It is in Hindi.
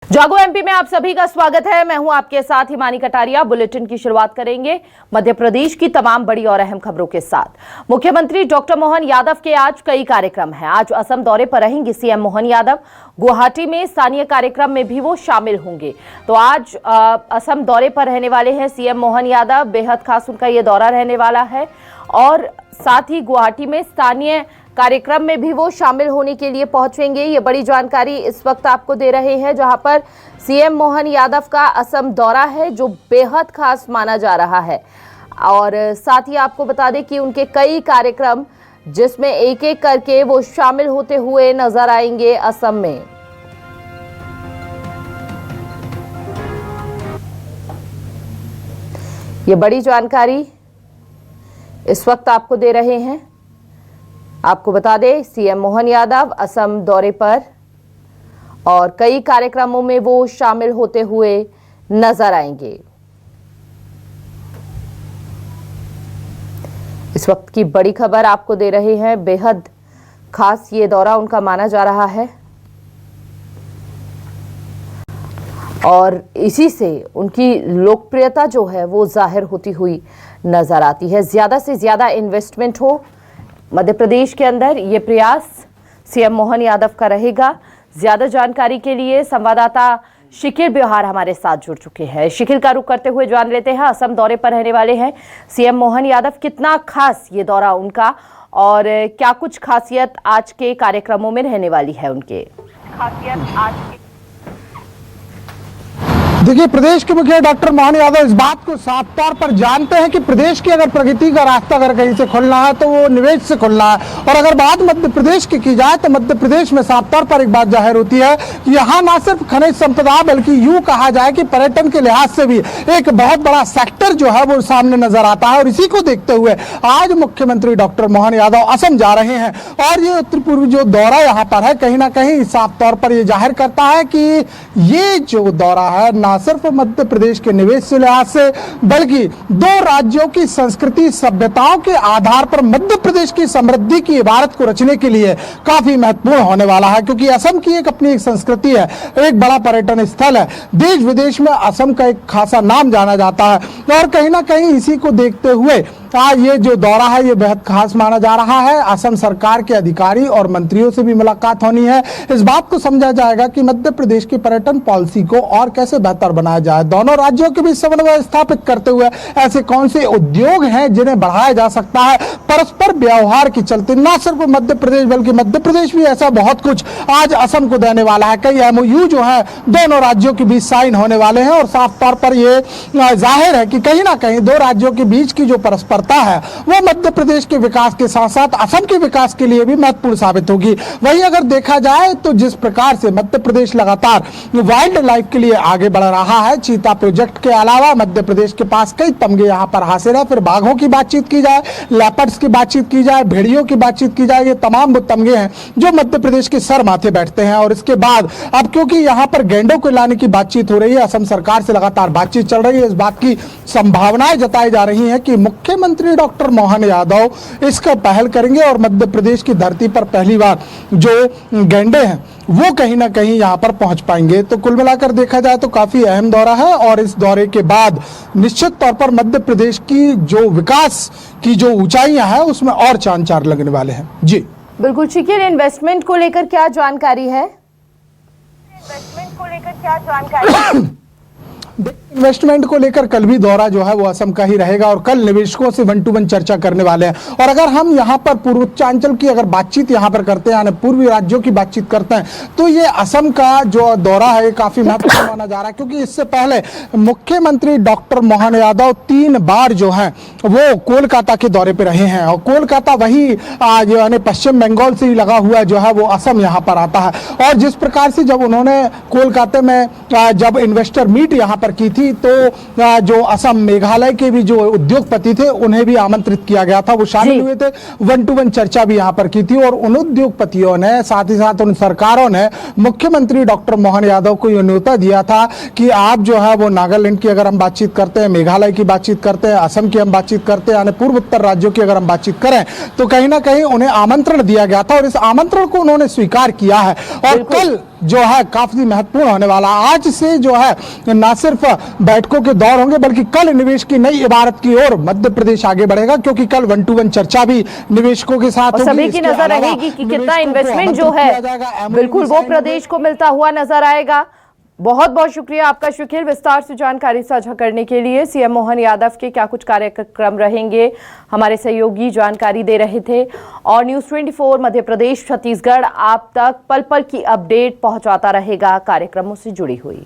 जागो एमपी में आप सभी का स्वागत है। मैं हूं आपके साथ हिमानी कटारिया। बुलेटिन की शुरुआत करेंगे मध्य प्रदेश की तमाम बड़ी और अहम खबरों के साथ। मुख्यमंत्री डॉक्टर मोहन यादव के आज कई कार्यक्रम हैं। आज असम दौरे पर रहेंगे सीएम मोहन यादव। गुवाहाटी में स्थानीय कार्यक्रम में भी वो शामिल होंगे। तो आज असम दौरे पर रहने वाले हैं सीएम मोहन यादव। बेहद खास उनका ये दौरा रहने वाला है और साथ ही गुवाहाटी में स्थानीय कार्यक्रम में भी वो शामिल होने के लिए पहुंचेंगे। ये बड़ी जानकारी इस वक्त आपको दे रहे हैं, जहां पर सीएम मोहन यादव का असम दौरा है जो बेहद खास माना जा रहा है। और साथ ही आपको बता दें कि उनके कई कार्यक्रम जिसमें एक एक करके वो शामिल होते हुए नजर आएंगे असम में। ये बड़ी जानकारी इस वक्त आपको दे रहे हैं। आपको बता दें सीएम मोहन यादव असम दौरे पर और कई कार्यक्रमों में वो शामिल होते हुए नजर आएंगे। इस वक्त की बड़ी खबर आपको दे रहे हैं। बेहद खास ये दौरा उनका माना जा रहा है और इसी से उनकी लोकप्रियता जो है वो जाहिर होती हुई नजर आती है। ज्यादा से ज्यादा इन्वेस्टमेंट हो मध्य प्रदेश के अंदर, ये प्रयास सीएम मोहन यादव का रहेगा। ज्यादा जानकारी के लिए संवाददाता शिखिर बिहार हमारे साथ जुड़ चुके हैं। शिखिर का रुख करते हुए जान लेते हैं, असम दौरे पर रहने वाले हैं सीएम मोहन यादव। कितना खास ये दौरा उनका और क्या कुछ खासियत आज के कार्यक्रमों में रहने वाली है उनके? देखिए, प्रदेश के मुखिया डॉक्टर मोहन यादव इस बात को साफ तौर पर जानते हैं कि प्रदेश की अगर प्रगति का रास्ता अगर कहीं से खुलना है तो वो निवेश से खुलना है। और अगर बात मध्य प्रदेश की जाए तो मध्य प्रदेश में साफ तौर पर एक बात जाहिर होती है कि यहाँ न सिर्फ खनिज संपदा बल्कि यूं कहा जाए कि पर्यटन के लिहाज से भी एक बहुत बड़ा सेक्टर जो है वो सामने नजर आता है। और इसी को देखते हुए आज मुख्यमंत्री डॉक्टर मोहन यादव असम जा रहे हैं और ये उत्तर पूर्वी जो दौरा यहाँ पर है कहीं ना कहीं साफ तौर पर ये जाहिर करता है कि ये जो दौरा है ना सिर्फ मध्य प्रदेश के निवेश से लिहाज से बल्कि दो राज्यों की संस्कृति सभ्यताओं के आधार पर मध्य प्रदेश की समृद्धि की इबारत को रचने के लिए काफी महत्वपूर्ण होने वाला है। क्योंकि असम की एक अपनी एक संस्कृति है, एक बड़ा पर्यटन स्थल है। देश विदेश में असम का एक खासा नाम जाना जाता है और कहीं ना कहीं इसी को देखते हुए आज ये जो दौरा है ये बेहद खास माना जा रहा है। असम सरकार के अधिकारी और मंत्रियों से भी मुलाकात होनी है। इस बात को समझा जाएगा कि मध्य प्रदेश की पर्यटन पॉलिसी को और कैसे बेहतर बनाया जाए। दोनों राज्यों के बीच समन्वय स्थापित करते हुए ऐसे कौन से उद्योग हैं जिन्हें बढ़ाया जा सकता है। परस्पर व्यवहार के चलते न सिर्फ मध्य प्रदेश बल्कि मध्य प्रदेश भी ऐसा बहुत कुछ आज असम को देने वाला है। कई एमओयू जो है दोनों राज्यों के बीच साइन होने वाले हैं और साफ तौर पर ये जाहिर है कि कहीं ना कहीं दो राज्यों के बीच की जो परस्पर है वो मध्य प्रदेश के विकास के साथ साथ असम के विकास के लिए भी महत्वपूर्ण साबित होगी। वहीं अगर देखा जाए तो जिस प्रकार से मध्य प्रदेश लगातार वाइल्ड लाइफ के लिए आगे बढ़ रहा है, चीता प्रोजेक्ट के अलावा मध्य प्रदेश के पास कई तमगे यहाँ पर हासिल है। फिर बाघों की बातचीत की जाए, लेपर्ड्स की बातचीत की जाए, भेड़ियों की बातचीत की जाए, ये तमाम वो तमगे हैं जो मध्य प्रदेश के सर माथे बैठते हैं। और इसके बाद अब क्योंकि यहाँ पर गैंडों को लाने की बातचीत हो रही है, असम सरकार से लगातार बातचीत चल रही है, इस बात की संभावनाएं जताई जा रही है कि मुख्यमंत्री डॉक्टर मोहन यादव इसका पहल करेंगे और मध्य प्रदेश की धरती पर पहली बार जो गैंडे हैं वो कहीं ना कहीं यहाँ पर पहुंच पाएंगे। तो कुल मिलाकर देखा जाए तो काफी अहम दौरा है और इस दौरे के बाद निश्चित तौर पर मध्य प्रदेश की जो विकास की जो ऊंचाइयां हैं उसमें और चांद चार लगने वाले हैं। जी बिल्कुल शिखिर, इन्वेस्टमेंट को लेकर क्या जानकारी है? इन्वेस्टमेंट को लेकर कल भी दौरा जो है वो असम का ही रहेगा और कल निवेशकों से 1 to 1 चर्चा करने वाले हैं। और अगर हम यहाँ पर पूर्वोत्तरांचल की अगर बातचीत यहाँ पर करते हैं यानी पूर्वी राज्यों की बातचीत करते हैं तो ये असम का जो दौरा है ये काफी महत्वपूर्ण माना जा रहा है। क्योंकि इससे पहले मुख्यमंत्री डॉक्टर मोहन यादव 3 बार जो है वो कोलकाता के दौरे पर रहे हैं और कोलकाता वही यानी पश्चिम बंगाल से ही लगा हुआ जो है वो असम यहाँ पर आता है। और जिस प्रकार से जब उन्होंने कोलकाता में जब इन्वेस्टर मीट यहाँ पर की थी तो जो असम मेघालय के भी जो उद्योगपति थे उन्हें भी आमंत्रित किया गया था, वो शामिल हुए थे। 1 to 1 चर्चा भी यहाँ पर की थी और उन उद्योगपतियों ने साथ ही साथ उन सरकारों ने मुख्यमंत्री डॉक्टर मोहन यादव को ये न्योता दिया था कि आप जो है वो नागालैंड की अगर हम बातचीत करते हैं, मेघालय की बातचीत करते हैं, असम की हम बातचीत करते हैं, यानी पूर्व उत्तर राज्यों की अगर हम बातचीत करें तो कहीं ना कहीं उन्हें आमंत्रण दिया गया था और इस आमंत्रण को उन्होंने स्वीकार किया है। और कल जो है काफी महत्वपूर्ण होने वाला है। आज से जो है न सिर्फ बैठकों के दौर होंगे बल्कि कल निवेश की नई इबारत की ओर मध्य प्रदेश आगे बढ़ेगा, क्योंकि कल 1-to-1 चर्चा भी निवेशकों के साथ और होगी। सभी की नजर रहेगी कि कितना इन्वेस्टमेंट जो है बिल्कुल वो प्रदेश को मिलता हुआ नजर आएगा। बहुत बहुत शुक्रिया आपका शकील, विस्तार से जानकारी साझा करने के लिए। सीएम मोहन यादव के क्या कुछ कार्यक्रम रहेंगे, हमारे सहयोगी जानकारी दे रहे थे। और न्यूज़ 24 मध्य प्रदेश छत्तीसगढ़ आप तक पल पल की अपडेट पहुंचाता रहेगा कार्यक्रमों से जुड़ी हुई।